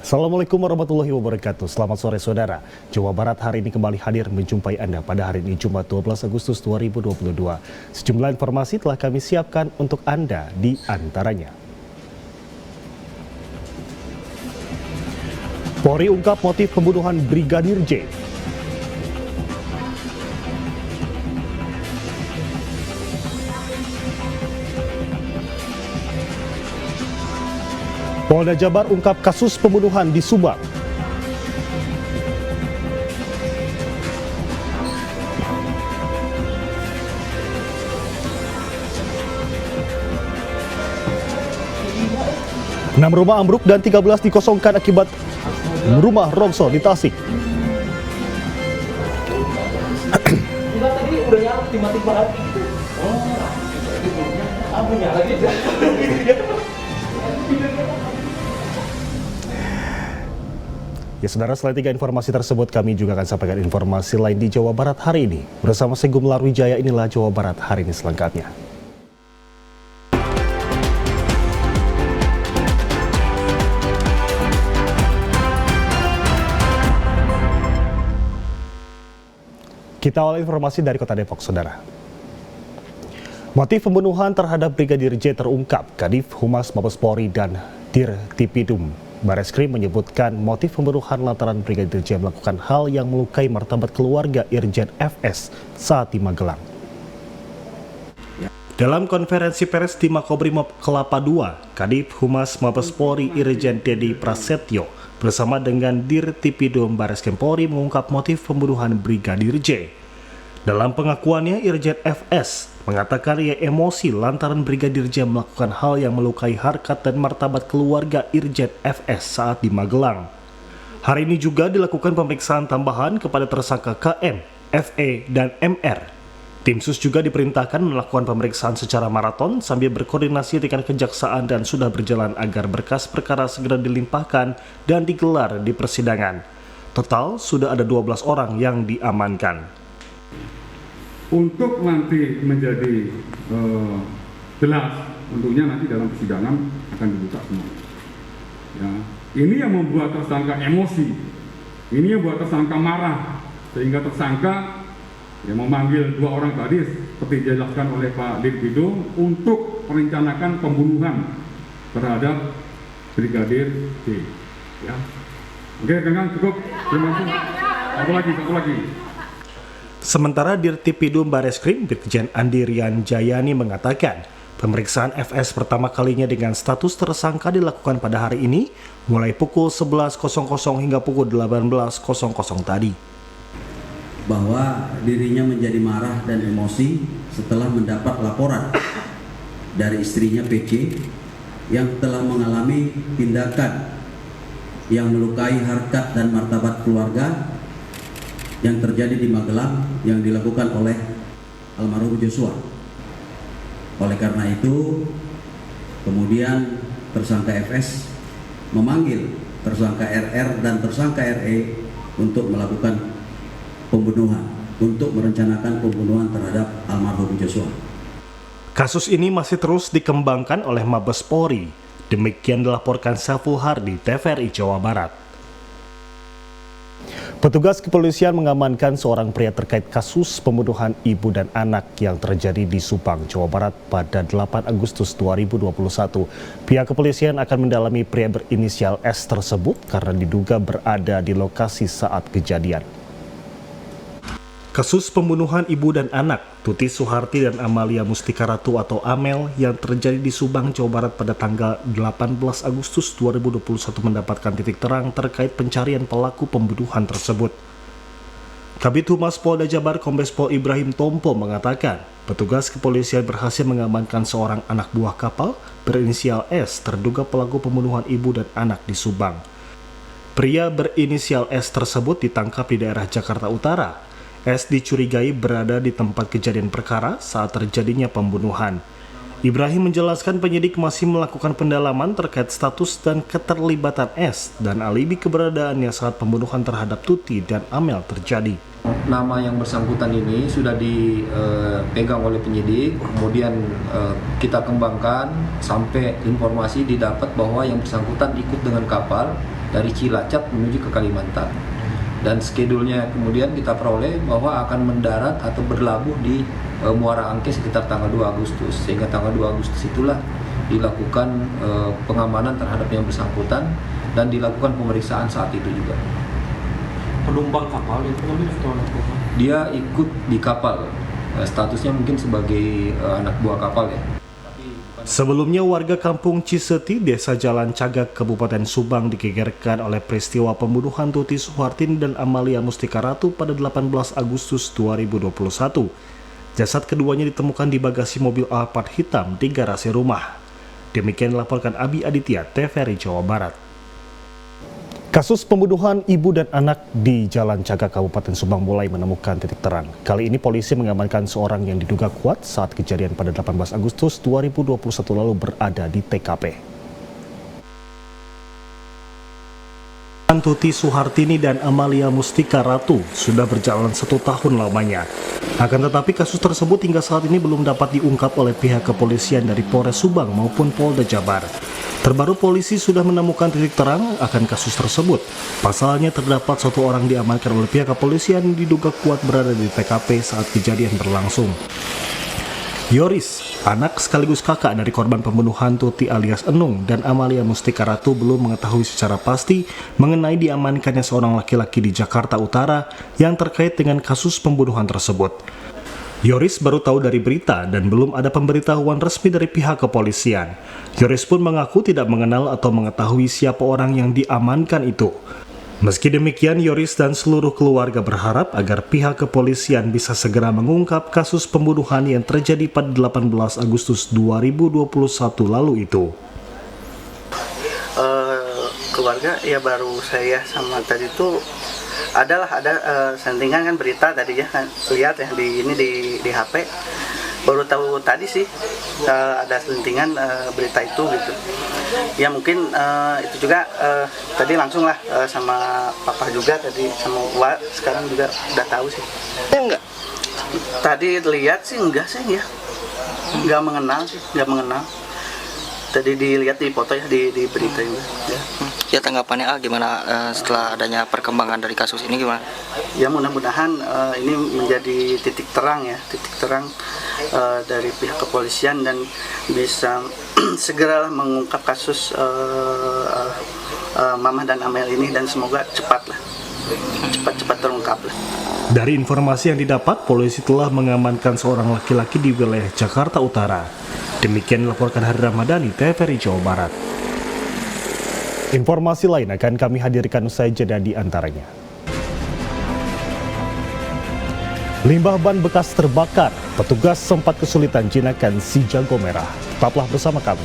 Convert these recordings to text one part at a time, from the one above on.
Assalamualaikum warahmatullahi wabarakatuh. Selamat sore saudara. Jawa Barat hari ini kembali hadir menjumpai Anda pada hari ini Jumat 12 Agustus 2022. Sejumlah informasi telah kami siapkan untuk Anda di antaranya. Polri ungkap motif pembunuhan Brigadir J. Polda Jabar ungkap kasus pembunuhan di Subang. Enam rumah ambruk dan 13 dikosongkan akibat rumah rongsor di Tasik. Tadi udah nyala tiba-tiba. Kamu nyala gitu. Ya saudara, selain 3 informasi tersebut, kami juga akan sampaikan informasi lain di Jawa Barat hari ini. Bersama saya Gumlar Wijaya, inilah Jawa Barat hari ini selengkapnya. Kita awali informasi dari Kota Depok, saudara. Motif pembunuhan terhadap Brigadir J terungkap. Kadif Humas Mabes Polri dan Dirtipidum Bareskrim menyebutkan motif pembunuhan lantaran Brigadir J melakukan hal yang melukai martabat keluarga Irjen FS saat di Magelang. Dalam konferensi pers di Makobrimob Kelapa II, Kadif Humas Mabes Polri Irjen Dedi Prasetyo bersama dengan Dirtipidum Bareskrim Polri mengungkap motif pembunuhan Brigadir J. Dalam pengakuannya, Irjen FS mengatakan ia emosi lantaran Brigadir J melakukan hal yang melukai harkat dan martabat keluarga Irjen FS saat di Magelang. Hari ini juga dilakukan pemeriksaan tambahan kepada tersangka KM, FE, dan MR. Tim sus juga diperintahkan melakukan pemeriksaan secara maraton sambil berkoordinasi dengan kejaksaan dan sudah berjalan agar berkas perkara segera dilimpahkan dan digelar di persidangan. Total sudah ada 12 orang yang diamankan. Untuk nanti menjadi jelas, tentunya nanti dalam persidangan akan dibuka semua. Ya, ini yang membuat tersangka emosi, ini yang membuat tersangka marah, sehingga tersangka yang memanggil 2 orang tadi seperti dijelaskan oleh Pak Dirtipidum untuk merencanakan pembunuhan terhadap Brigadir J. Ya. Oke, Kang, cukup. Terima kasih. Satu lagi. Sementara Dirtipidum Bareskrim Brigjen Andi Rian Jayani mengatakan pemeriksaan FS pertama kalinya dengan status tersangka dilakukan pada hari ini mulai pukul 11.00 hingga pukul 18.00 tadi. Bahwa dirinya menjadi marah dan emosi setelah mendapat laporan dari istrinya PC yang telah mengalami tindakan yang melukai harkat dan martabat keluarga yang terjadi di Magelang yang dilakukan oleh almarhum Joshua. Oleh karena itu, kemudian tersangka FS memanggil tersangka RR dan tersangka RE untuk melakukan pembunuhan, untuk merencanakan pembunuhan terhadap almarhum Joshua. Kasus ini masih terus dikembangkan oleh Mabes Polri. Demikian dilaporkan Saiful Hardi, TVRI Jawa Barat. Petugas kepolisian mengamankan seorang pria terkait kasus pembunuhan ibu dan anak yang terjadi di Subang, Jawa Barat pada 8 Agustus 2021. Pihak kepolisian akan mendalami pria berinisial S tersebut karena diduga berada di lokasi saat kejadian. Kasus pembunuhan ibu dan anak, Tuti Suharti dan Amalia Mustika Ratu atau Amel yang terjadi di Subang, Jawa Barat pada tanggal 18 Agustus 2021 mendapatkan titik terang terkait pencarian pelaku pembunuhan tersebut. Kabid Humas Polda Jabar Kombes Pol Ibrahim Tompo mengatakan, petugas kepolisian berhasil mengamankan seorang anak buah kapal berinisial S terduga pelaku pembunuhan ibu dan anak di Subang. Pria berinisial S tersebut ditangkap di daerah Jakarta Utara. S dicurigai berada di tempat kejadian perkara saat terjadinya pembunuhan. Ibrahim menjelaskan penyidik masih melakukan pendalaman terkait status dan keterlibatan S dan alibi keberadaannya saat pembunuhan terhadap Tuti dan Amel terjadi. Nama yang bersangkutan ini sudah dipegang oleh penyidik, kemudian kita kembangkan sampai informasi didapat bahwa yang bersangkutan ikut dengan kapal dari Cilacap menuju ke Kalimantan. Dan skedulnya kemudian kita peroleh bahwa akan mendarat atau berlabuh di Muara Angke sekitar tanggal 2 Agustus. Sehingga tanggal 2 Agustus itulah dilakukan pengamanan terhadap yang bersangkutan dan dilakukan pemeriksaan saat itu juga. Penumpang kapal itu kan Dia ikut di kapal, statusnya mungkin sebagai anak buah kapal ya. Sebelumnya warga kampung Ciseti, Desa Jalan Cagak, Kabupaten Subang digegerkan oleh peristiwa pembunuhan Tuti Suhartini dan Amalia Mustika Ratu pada 18 Agustus 2021. Jasad keduanya ditemukan di bagasi mobil Alphard hitam di garasi rumah. Demikian dilaporkan Abi Aditya, TVRI Jawa Barat. Kasus pembunuhan ibu dan anak di Jalan Cagak, Kabupaten Subang mulai menemukan titik terang. Kali ini polisi mengamankan seorang yang diduga kuat saat kejadian pada 18 Agustus 2021 lalu berada di TKP. Tuti Suhartini dan Amalia Mustika Ratu sudah berjalan 1 tahun lamanya. Akan tetapi kasus tersebut hingga saat ini belum dapat diungkap oleh pihak kepolisian dari Polres Subang maupun Polda Jabar. Terbaru polisi sudah menemukan titik terang akan kasus tersebut. Pasalnya terdapat 1 orang diamankan oleh pihak kepolisian yang diduga kuat berada di TKP saat kejadian berlangsung. Yoris, anak sekaligus kakak dari korban pembunuhan Tuti alias Enung dan Amalia Mustika Ratu belum mengetahui secara pasti mengenai diamankannya seorang laki-laki di Jakarta Utara yang terkait dengan kasus pembunuhan tersebut. Yoris baru tahu dari berita dan belum ada pemberitahuan resmi dari pihak kepolisian. Yoris pun mengaku tidak mengenal atau mengetahui siapa orang yang diamankan itu. Meski demikian, Yoris dan seluruh keluarga berharap agar pihak kepolisian bisa segera mengungkap kasus pembunuhan yang terjadi pada 18 Agustus 2021 lalu itu. Keluarga ya baru saya sama tadi itu ada sentingan kan berita tadi ya kan, lihat ya di HP. Baru tahu tadi sih ada sentingan berita itu gitu. Ya mungkin itu juga tadi langsung lah sama papa juga tadi sama Wa sekarang juga udah tahu sih. Ya enggak. Tadi lihat sih enggak sih ya. Enggak mengenal sih, enggak mengenal. Tadi dilihat di foto ya di berita juga ya. Ya tanggapannya gimana setelah adanya perkembangan dari kasus ini gimana? Ya mudah-mudahan ini menjadi titik terang ya, titik terang dari pihak kepolisian dan bisa segera mengungkap kasus Mamah dan Amel ini dan semoga cepat terungkap lah. Dari informasi yang didapat, polisi telah mengamankan seorang laki-laki di wilayah Jakarta Utara. Demikian dilaporkan Hari Ramadhani, TVRI Jawa Barat. Informasi lain akan kami hadirkan usai jeda di antaranya. Limbah ban bekas terbakar, petugas sempat kesulitan jinakan si jago merah. Tetaplah bersama kami.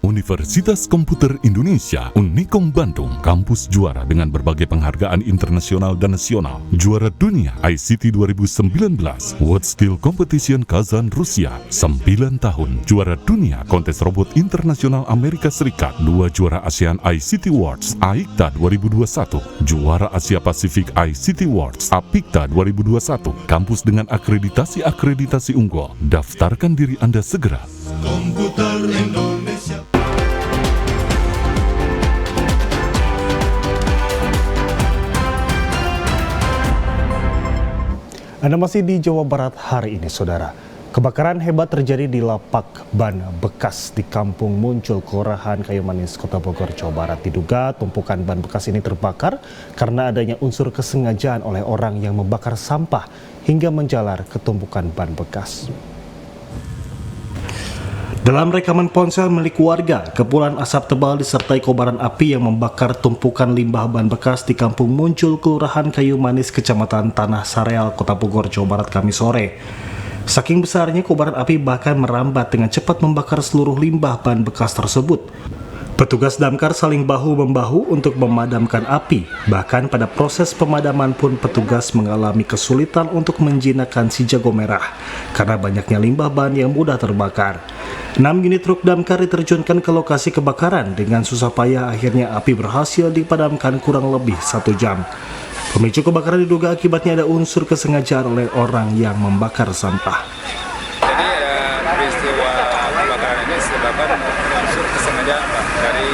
Universitas Komputer Indonesia Unikom Bandung, kampus juara dengan berbagai penghargaan internasional dan nasional. Juara dunia ICT 2019, World Skill Competition Kazan, Rusia, 9 tahun. Juara dunia kontes robot internasional Amerika Serikat, 2 juara ASEAN ICT Awards, AICTA 2021, juara Asia Pasifik ICT Awards, APICTA 2021. Kampus dengan akreditasi unggul. Daftarkan diri Anda segera. Komputer Indonesia. Anda masih di Jawa Barat hari ini, saudara. Kebakaran hebat terjadi di lapak ban bekas di Kampung Muncul, Kelurahan Kayu Manis, Kota Bogor, Jawa Barat. Diduga tumpukan ban bekas ini terbakar karena adanya unsur kesengajaan oleh orang yang membakar sampah hingga menjalar ke tumpukan ban bekas. Dalam rekaman ponsel milik warga, kepulan asap tebal disertai kobaran api yang membakar tumpukan limbah ban bekas di Kampung Muncul, Kelurahan Kayu Manis, Kecamatan Tanah Sareal, Kota Bogor, Jawa Barat, Kamis sore. Saking besarnya kobaran api bahkan merambat dengan cepat membakar seluruh limbah ban bekas tersebut. Petugas damkar saling bahu-membahu untuk memadamkan api. Bahkan pada proses pemadaman pun petugas mengalami kesulitan untuk menjinakkan si jago merah karena banyaknya limbah ban yang mudah terbakar. 6 unit truk damkar diterjunkan ke lokasi kebakaran. Dengan susah payah akhirnya api berhasil dipadamkan kurang lebih 1 jam. Pemicu kebakaran diduga akibatnya ada unsur kesengajaan oleh orang yang membakar sampah. Jadi peristiwa kebakaran ini disebabkan unsur kesengajaan Pak, dari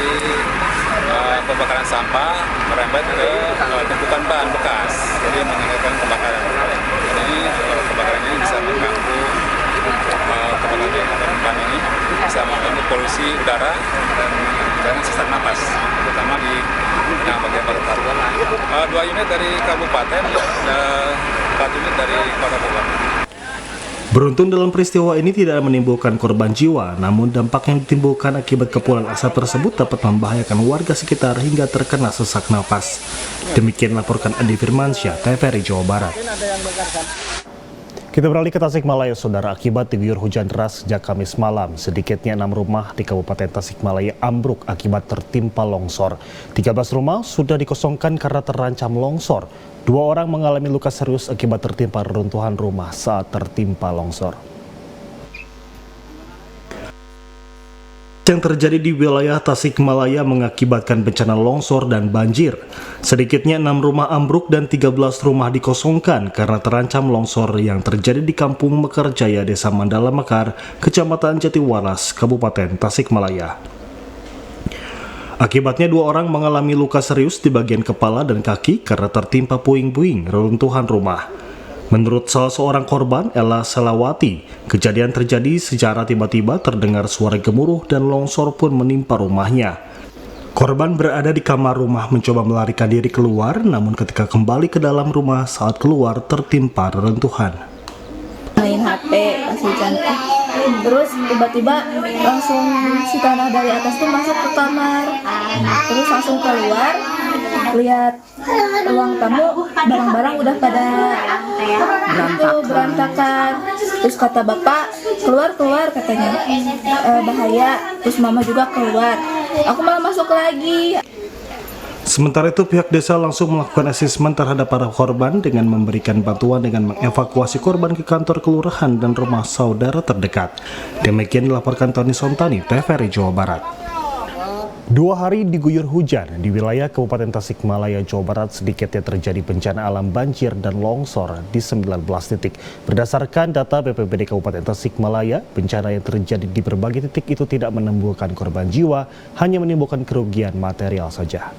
pembakaran sampah merembet ke tumpukan ban bekas, jadi menyebabkan kebakaran. Jadi kebakaran ini bisa mengganggu kebakaran ban ini, bisa mengganggu polusi udara dan sesak napas, terutama di bagian paru-paru. 2 unit dari kabupaten, 4 unit dari kota Bogor. Beruntung dalam peristiwa ini tidak menimbulkan korban jiwa, namun dampak yang ditimbulkan akibat kepulan asap tersebut dapat membahayakan warga sekitar hingga terkena sesak napas. Demikian laporkan Andi Firmansyah, TVRI Jawa Barat. Kita beralih ke Tasikmalaya, Saudara. Akibat diguyur hujan deras sejak Kamis malam, sedikitnya 6 rumah di Kabupaten Tasikmalaya ambruk akibat tertimpa longsor. 13 rumah sudah dikosongkan karena terancam longsor. 2 orang mengalami luka serius akibat tertimpa reruntuhan rumah saat tertimpa longsor. Yang terjadi di wilayah Tasikmalaya mengakibatkan bencana longsor dan banjir. Sedikitnya 6 rumah ambruk dan 13 rumah dikosongkan karena terancam longsor yang terjadi di Kampung Mekarjaya, Desa Mandala Mekar, Kecamatan Jatiwaras, Kabupaten Tasikmalaya. Akibatnya 2 orang mengalami luka serius di bagian kepala dan kaki karena tertimpa puing-puing reruntuhan rumah. Menurut salah seorang korban, Ella Selawati, kejadian terjadi secara tiba-tiba terdengar suara gemuruh dan longsor pun menimpa rumahnya. Korban berada di kamar rumah mencoba melarikan diri keluar, namun ketika kembali ke dalam rumah saat keluar tertimpa reruntuhan. Main HP, kasih cantik. Terus tiba-tiba langsung si tanah dari atas tuh masuk ke kamar. Terus langsung keluar, lihat ruang tamu, barang-barang udah pada berantakan. Terus kata bapak, keluar katanya, bahaya. Terus mama juga keluar. Aku malah masuk lagi. Sementara itu pihak desa langsung melakukan asesmen terhadap para korban dengan memberikan bantuan dengan mengevakuasi korban ke kantor kelurahan dan rumah saudara terdekat. Demikian dilaporkan Tony Sontani, TVRI Jawa Barat. 2 hari diguyur hujan di wilayah Kabupaten Tasikmalaya, Jawa Barat, sedikitnya terjadi bencana alam banjir dan longsor di 19 titik. Berdasarkan data BPBD Kabupaten Tasikmalaya, bencana yang terjadi di berbagai titik itu tidak menimbulkan korban jiwa, hanya menimbulkan kerugian material saja.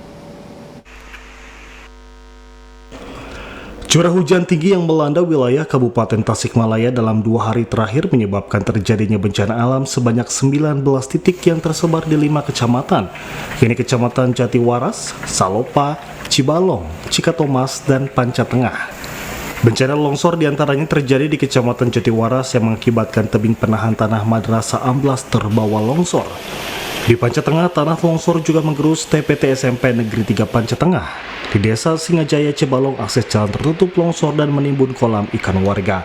Curah hujan tinggi yang melanda wilayah Kabupaten Tasikmalaya dalam 2 hari terakhir menyebabkan terjadinya bencana alam sebanyak 19 titik yang tersebar di 5 kecamatan. Ini Kecamatan Jatiwaras, Salopa, Cibalong, Cikatomas, dan Panca Tengah. Bencana longsor diantaranya terjadi di Kecamatan Jatiwaras yang mengakibatkan tebing penahan tanah madrasah amblas terbawa longsor. Di Panca Tengah, tanah longsor juga menggerus TPT SMP Negeri 3 Panca Tengah. Di Desa Singajaya Cibalong, akses jalan tertutup longsor dan menimbun kolam ikan warga.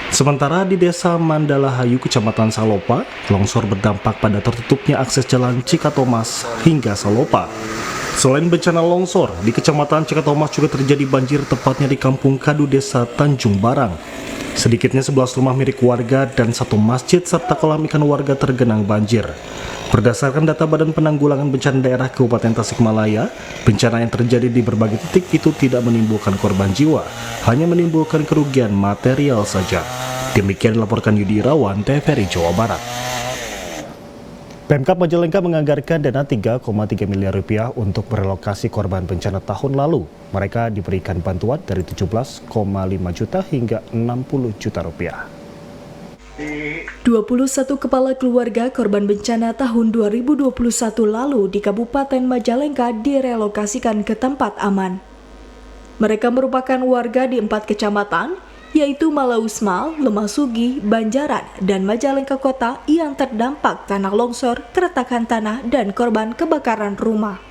Sementara di Desa Mandalahayu, Kecamatan Salopa, longsor berdampak pada tertutupnya akses jalan Cikatomas hingga Salopa. Selain bencana longsor, di Kecamatan Cikatomas juga terjadi banjir, tepatnya di Kampung Kadu, Desa Tanjung Barang. Sedikitnya 11 rumah milik warga dan 1 masjid serta kolam ikan warga tergenang banjir. Berdasarkan data Badan Penanggulangan Bencana Daerah Kabupaten Tasikmalaya, bencana yang terjadi di berbagai titik itu tidak menimbulkan korban jiwa, hanya menimbulkan kerugian material saja. Demikian dilaporkan Yudi Irawan, TVRI Jawa Barat. Pemkab Majalengka menganggarkan dana 3,3 miliar rupiah untuk merelokasi korban bencana tahun lalu. Mereka diberikan bantuan dari 17,5 juta hingga 60 juta rupiah. 21 kepala keluarga korban bencana tahun 2021 lalu di Kabupaten Majalengka direlokasikan ke tempat aman. Mereka merupakan warga di 4 kecamatan, yaitu Malausmal, Lemasugi, Banjaran, dan Majalengka Kota yang terdampak tanah longsor, keretakan tanah, dan korban kebakaran rumah.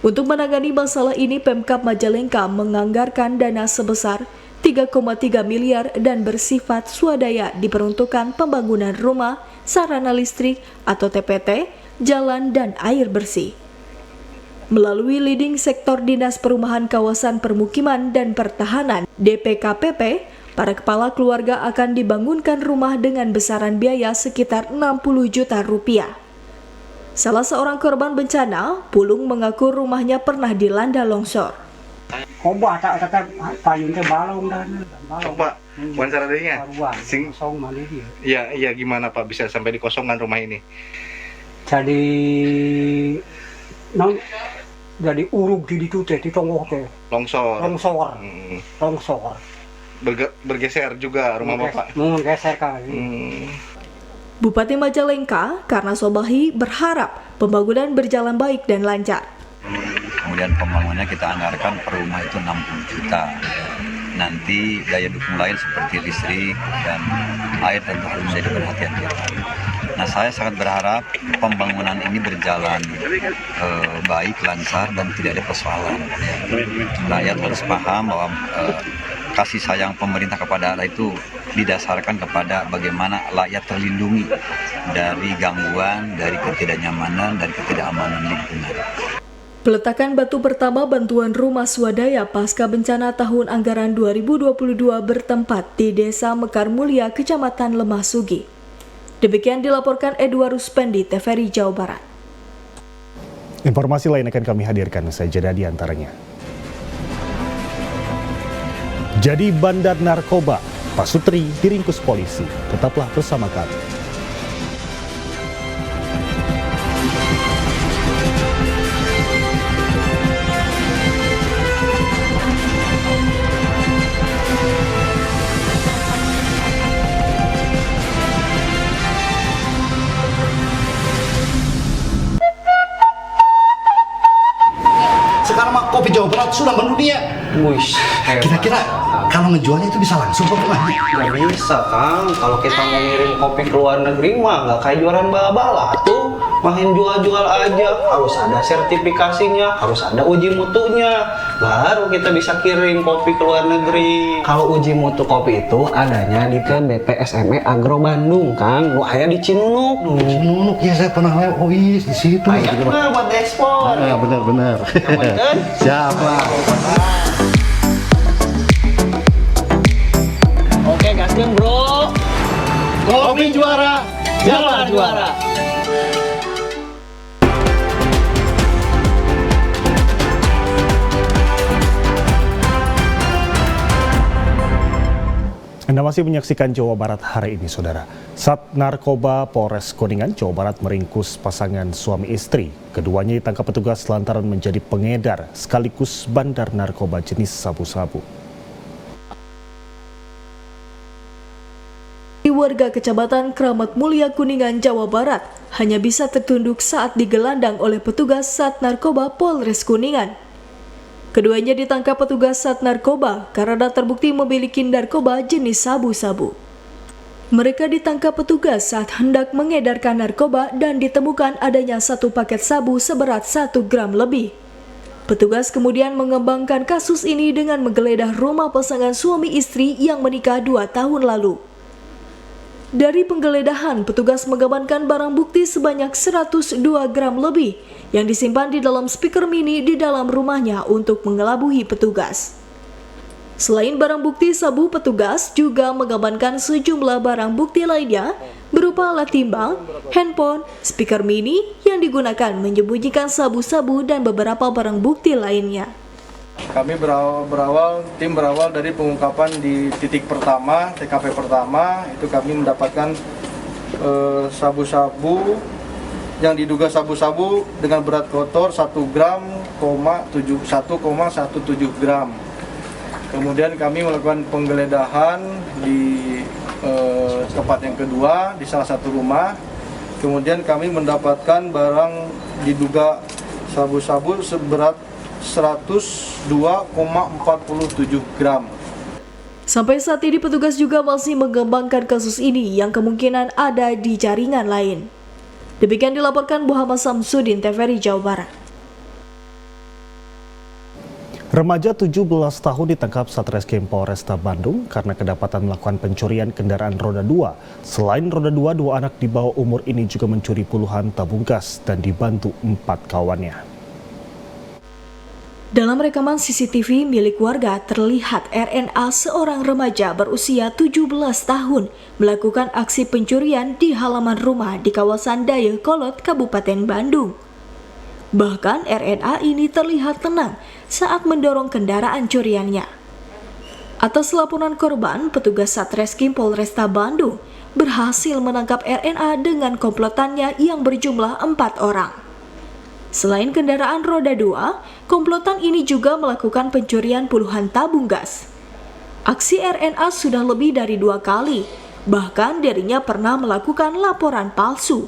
Untuk menangani masalah ini, Pemkab Majalengka menganggarkan dana sebesar 3,3 miliar dan bersifat swadaya diperuntukkan pembangunan rumah, sarana listrik atau TPT, jalan, dan air bersih. Melalui leading sektor Dinas Perumahan Kawasan Permukiman dan Pertahanan (DPKPP), para kepala keluarga akan dibangunkan rumah dengan besaran biaya sekitar 60 juta rupiah. Salah seorang korban bencana, Pulung, mengaku rumahnya pernah dilanda longsor. Coba kata payung teh balong dan Coba wawancara dirinya. Sing kosong mana dia. Iya gimana Pak bisa sampai dikosongkan rumah ini? Jadi jadi uruk di itu teh di tonggoh teh. Longsor. Bergeser juga rumah Bapak. Menggeser kan. Bupati Majalengka, Karna Sobahi, berharap pembangunan berjalan baik dan lancar. Kemudian pembangunannya kita anggarkan per rumah itu 60 juta. Nanti daya dukung lain seperti listrik dan air tentu harus menjadi perhatian kita. Nah, saya sangat berharap pembangunan ini berjalan baik, lancar, dan tidak ada persoalan. Rakyat harus paham bahwa kasih sayang pemerintah kepada rakyat itu didasarkan kepada bagaimana rakyat terlindungi dari gangguan, dari ketidaknyamanan, dari ketidakamanan lingkungan. Peletakan batu pertama bantuan rumah swadaya pasca bencana tahun anggaran 2022 bertempat di Desa Mekar Mulia, Kecamatan Lemah Sugi. Demikian dilaporkan Edwarus Pendi, TVRI Jawa Barat. Informasi lain akan kami hadirkan, saya jeda di antaranya. Jadi bandar narkoba, Pak Sutri diringkus polisi. Tetaplah bersama kami. Sekarang mah kopi Jawa Barat sudah mendunia. Kira-kira kalau ngejualnya itu bisa langsung ke rumahnya? Nggak bisa, Kang. Kalau kita mau ngirim kopi ke luar negeri mah nggak kayak jualan bala-bala tuh. Main jual-jual aja, harus ada sertifikasinya, harus ada uji mutunya, baru kita bisa kirim kopi ke luar negeri. Kalau uji mutu kopi itu adanya di BPSME Agro Bandung, Kang. Lu aya di Cinunuk. Cinunuk, ya saya pernah lewat. Oh iya, di situ. Ayo buat ekspor. Ya benar-benar. Siap lah. Oke, gaskeun, Bro. Kopi juara, jalan juara. Anda masih menyaksikan Jawa Barat hari ini, Saudara. Sat Narkoba Polres Kuningan, Jawa Barat meringkus pasangan suami istri. Keduanya ditangkap petugas lantaran menjadi pengedar sekaligus bandar narkoba jenis sabu-sabu. Warga Kecamatan Kramat Mulia, Kuningan, Jawa Barat hanya bisa tertunduk saat digelandang oleh petugas Sat Narkoba Polres Kuningan. Keduanya ditangkap petugas Sat Narkoba karena terbukti memiliki narkoba jenis sabu-sabu. Mereka ditangkap petugas saat hendak mengedarkan narkoba dan ditemukan adanya satu paket sabu seberat 1 gram lebih. Petugas kemudian mengembangkan kasus ini dengan menggeledah rumah pasangan suami istri yang menikah 2 tahun lalu. Dari penggeledahan, petugas mengamankan barang bukti sebanyak 102 gram lebih yang disimpan di dalam speaker mini di dalam rumahnya untuk mengelabui petugas. Selain barang bukti sabu, petugas juga mengamankan sejumlah barang bukti lainnya berupa alat timbang, handphone, speaker mini yang digunakan menyembunyikan sabu-sabu dan beberapa barang bukti lainnya. Kami tim berawal dari pengungkapan di titik pertama, TKP pertama, itu kami mendapatkan sabu-sabu yang diduga sabu-sabu dengan berat kotor 1,17 gram. Kemudian kami melakukan penggeledahan di tempat yang kedua, di salah satu rumah. Kemudian kami mendapatkan barang diduga sabu-sabu seberat 102,47 gram. Sampai saat ini petugas juga masih mengembangkan kasus ini yang kemungkinan ada di jaringan lain. Demikian dilaporkan Muhammad Samsudin, TVRI Jawa Barat. Remaja 17 tahun ditangkap Satreskrim Polresta Bandung karena kedapatan melakukan pencurian kendaraan roda 2. Selain roda 2, 2 anak di bawah umur ini juga mencuri puluhan tabung gas dan dibantu 4 kawannya. Dalam rekaman CCTV milik warga terlihat RNA seorang remaja berusia 17 tahun melakukan aksi pencurian di halaman rumah di kawasan Dayakolot, Kabupaten Bandung. Bahkan RNA ini terlihat tenang saat mendorong kendaraan curiannya. Atas laporan korban, petugas Satreskrim Polresta Bandung berhasil menangkap RNA dengan komplotannya yang berjumlah 4 orang. Selain kendaraan roda 2, komplotan ini juga melakukan pencurian puluhan tabung gas. Aksi RNA sudah lebih dari 2 kali, bahkan dirinya pernah melakukan laporan palsu.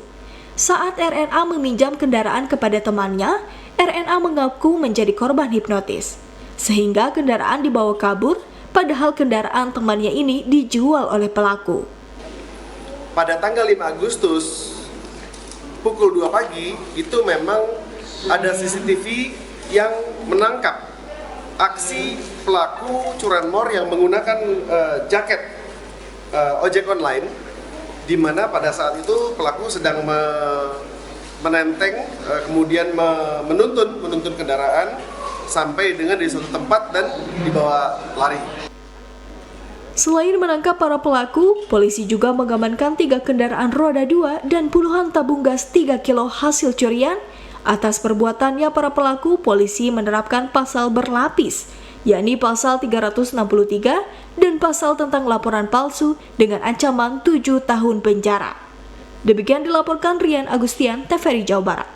Saat RNA meminjam kendaraan kepada temannya, RNA mengaku menjadi korban hipnotis, sehingga kendaraan dibawa kabur, padahal kendaraan temannya ini dijual oleh pelaku. Pada tanggal 5 Agustus, pukul 2 pagi, itu memang ada CCTV yang menangkap aksi pelaku curanmor yang menggunakan jaket ojek online, di mana pada saat itu pelaku sedang menenteng, kemudian menuntun kendaraan sampai dengan di suatu tempat dan dibawa lari. Selain menangkap para pelaku, polisi juga mengamankan 3 kendaraan roda 2 dan puluhan tabung gas 3 kilo hasil curian. Atas perbuatannya para pelaku, polisi menerapkan pasal berlapis, yakni pasal 363 dan pasal tentang laporan palsu dengan ancaman 7 tahun penjara. Demikian dilaporkan Rian Agustian, TVRI Jawa Barat.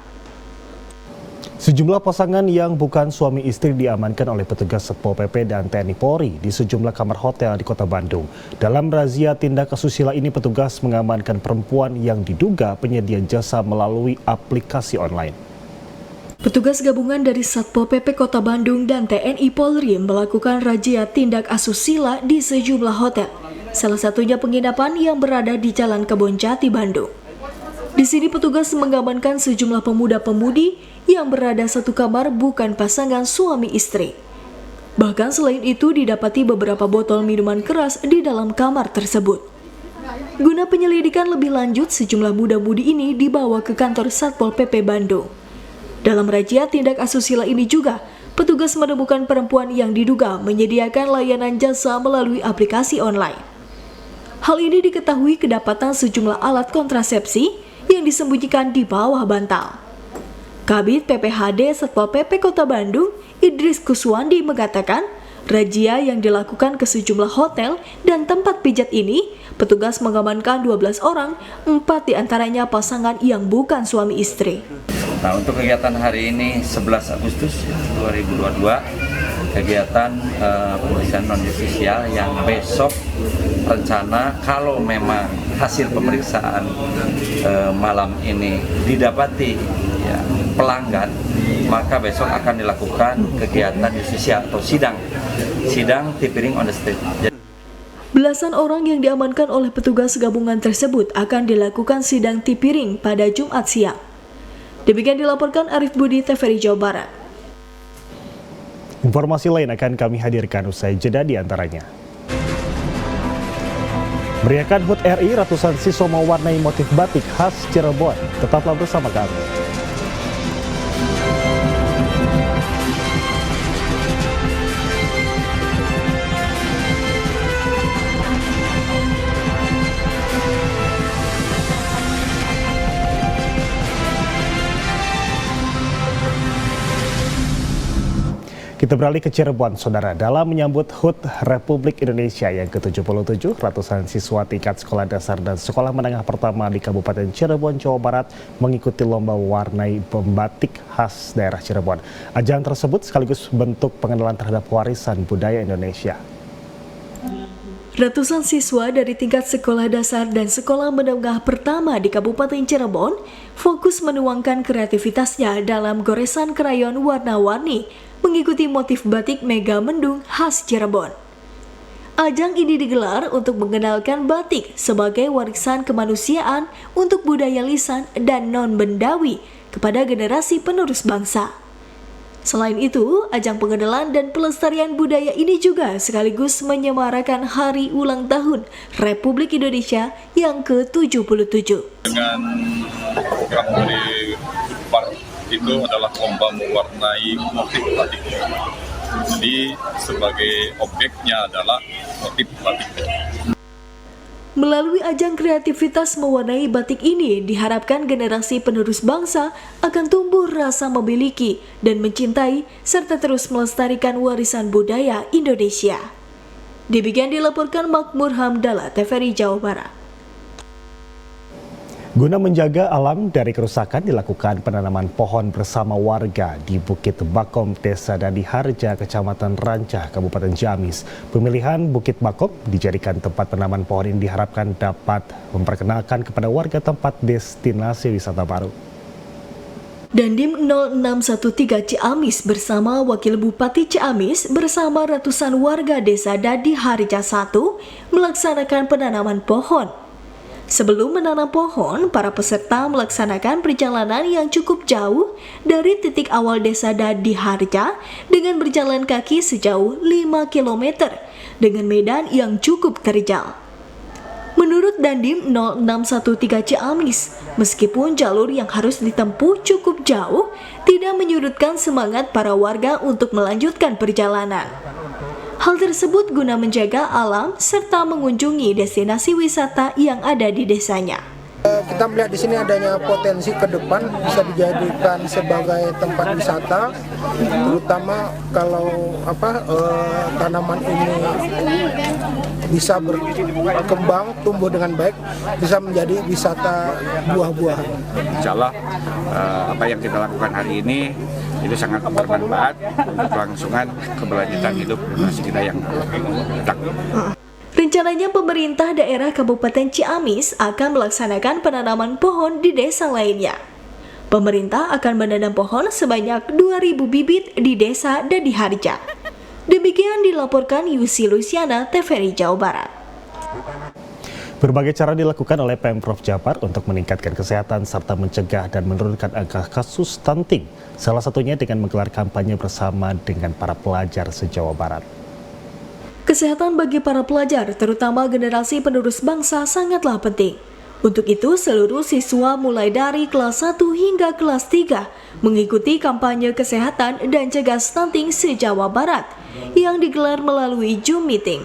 Sejumlah pasangan yang bukan suami istri diamankan oleh petugas Satpol PP dan TNI Polri di sejumlah kamar hotel di Kota Bandung. Dalam razia tindak asusila ini, petugas mengamankan perempuan yang diduga penyedia jasa melalui aplikasi online. Petugas gabungan dari Satpol PP Kota Bandung dan TNI Polri melakukan razia tindak asusila di sejumlah hotel, salah satunya penginapan yang berada di Jalan Kebonjati, Bandung. Di sini petugas mengamankan sejumlah pemuda-pemudi yang berada satu kamar bukan pasangan suami istri. Bahkan selain itu didapati beberapa botol minuman keras di dalam kamar tersebut. Guna penyelidikan lebih lanjut, sejumlah muda-mudi ini dibawa ke kantor Satpol PP Bandung. Dalam razia tindak asusila ini juga, petugas menemukan perempuan yang diduga menyediakan layanan jasa melalui aplikasi online. Hal ini diketahui kedapatan sejumlah alat kontrasepsi yang disembunyikan di bawah bantal. Kabid PPHD Satpol PP Kota Bandung, Idris Kuswandi mengatakan, razia yang dilakukan ke sejumlah hotel dan tempat pijat ini, petugas mengamankan 12 orang, 4 diantaranya pasangan yang bukan suami istri. Nah, untuk kegiatan hari ini 11 Agustus 2022, kegiatan pemeriksaan non-justisial yang besok rencana kalau memang hasil pemeriksaan malam ini didapati ya, pelanggan, maka besok akan dilakukan kegiatan justisial atau sidang tipiring on the street. Belasan orang yang diamankan oleh petugas gabungan tersebut akan dilakukan sidang tipiring pada Jumat siang. Demikian dilaporkan Arif Budi, TVRI Jawa Barat. Informasi lain akan kami hadirkan usai jeda di antaranya. Meriahkan HUT RI, ratusan siswa mewarnai motif batik khas Cirebon. Tetaplah bersama kami. Kita beralih ke Cirebon, Saudara. Dalam menyambut HUT Republik Indonesia yang ke-77, ratusan siswa tingkat sekolah dasar dan sekolah menengah pertama di Kabupaten Cirebon, Jawa Barat mengikuti lomba warnai pembatik khas daerah Cirebon. Ajang tersebut sekaligus bentuk pengenalan terhadap warisan budaya Indonesia. Ratusan siswa dari tingkat sekolah dasar dan sekolah menengah pertama di Kabupaten Cirebon fokus menuangkan kreativitasnya dalam goresan krayon warna-warni mengikuti motif batik mega mendung khas Cirebon. Ajang ini digelar untuk mengenalkan batik sebagai warisan kemanusiaan untuk budaya lisan dan non-bendawi kepada generasi penerus bangsa. Selain itu, ajang pengenalan dan pelestarian budaya ini juga sekaligus menyemarakan hari ulang tahun Republik Indonesia yang ke-77. Dengan program dari itu adalah lomba mewarnai motif batik. Jadi sebagai objeknya adalah motif batik. Melalui ajang kreativitas mewarnai batik ini, diharapkan generasi penerus bangsa akan tumbuh rasa memiliki dan mencintai serta terus melestarikan warisan budaya Indonesia. Demikian dilaporkan Makmur Hamdallah, TVRI Jawa Barat. Guna menjaga alam dari kerusakan, dilakukan penanaman pohon bersama warga di Bukit Bakom, Desa Dadiharja, Kecamatan Rancah, Kabupaten Ciamis. Pemilihan Bukit Bakom dijadikan tempat penanaman pohon ini diharapkan dapat memperkenalkan kepada warga tempat destinasi wisata baru. Dandim 0613 Ciamis bersama Wakil Bupati Ciamis bersama ratusan warga Desa Dadiharja 1 melaksanakan penanaman pohon. Sebelum menanam pohon, para peserta melaksanakan perjalanan yang cukup jauh dari titik awal Desa Dadiharja dengan berjalan kaki sejauh 5 km dengan medan yang cukup terjal. Menurut Dandim 0613 Ciamis, meskipun jalur yang harus ditempuh cukup jauh, tidak menyurutkan semangat para warga untuk melanjutkan perjalanan. Hal tersebut guna menjaga alam serta mengunjungi destinasi wisata yang ada di desanya. Kita melihat di sini adanya potensi ke depan bisa dijadikan sebagai tempat wisata, terutama kalau tanaman ini bisa berkembang, tumbuh dengan baik, bisa menjadi wisata buah-buahan. Insya Allah apa yang kita lakukan hari ini itu sangat bermanfaat untuk kelangsungan keberlanjutan hidup generasi kita yang datang. Rencananya pemerintah daerah Kabupaten Ciamis akan melaksanakan penanaman pohon di desa lainnya. Pemerintah akan menanam pohon sebanyak 2.000 bibit di Desa Dadiharja. Demikian dilaporkan Yusi Luciana, TVRI Jawa Barat. Berbagai cara dilakukan oleh Pemprov Jabar untuk meningkatkan kesehatan serta mencegah dan menurunkan angka kasus stunting. Salah satunya dengan menggelar kampanye bersama dengan para pelajar se-Jawa Barat. Kesehatan bagi para pelajar, terutama generasi penerus bangsa, sangatlah penting. Untuk itu, seluruh siswa mulai dari kelas 1 hingga kelas 3 mengikuti kampanye kesehatan dan cegah stunting se-Jawa Barat yang digelar melalui Zoom Meeting.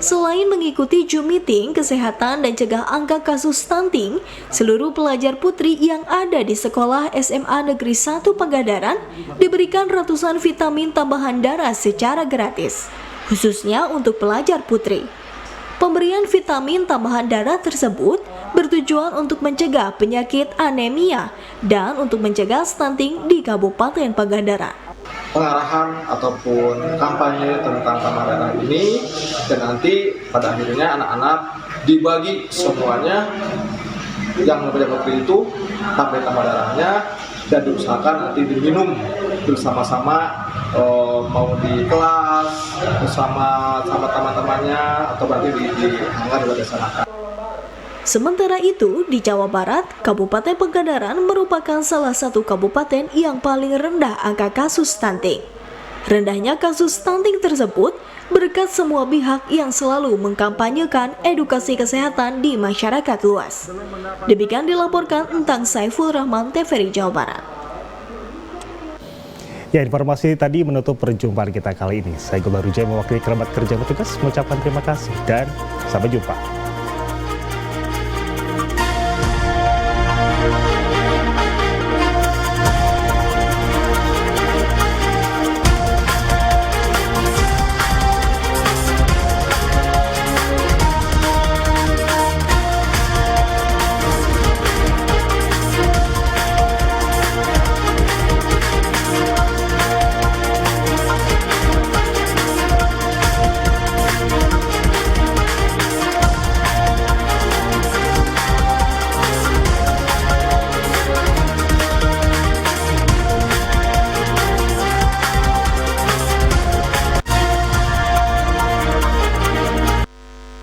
Selain mengikuti Zoom Meeting kesehatan dan cegah angka kasus stunting, seluruh pelajar putri yang ada di sekolah SMA Negeri 1 Pangandaran diberikan ratusan vitamin tambahan darah secara gratis, khususnya untuk pelajar putri. Pemberian vitamin tambahan darah tersebut bertujuan untuk mencegah penyakit anemia dan untuk mencegah stunting di Kabupaten Pangandaran. Pengarahan ataupun kampanye tentang tambah darah ini, dan nanti pada akhirnya anak-anak dibagi semuanya yang pelajar putri itu tablet tambah darahnya dan diusahakan nanti diminum bersama-sama, mau di kelas bersama teman-temannya atau berarti di hangar dilaksanakan. Sementara itu, di Jawa Barat, Kabupaten Pangandaran merupakan salah satu kabupaten yang paling rendah angka kasus stunting. Rendahnya kasus stunting tersebut berkat semua pihak yang selalu mengkampanyekan edukasi kesehatan di masyarakat luas. Demikian dilaporkan Entang Saiful Rahman, TVRI Jawa Barat. Ya, informasi tadi menutup perjumpaan kita kali ini. Saya Gula Rujai mewakili kerabat kerja petugas mengucapkan terima kasih dan sampai jumpa.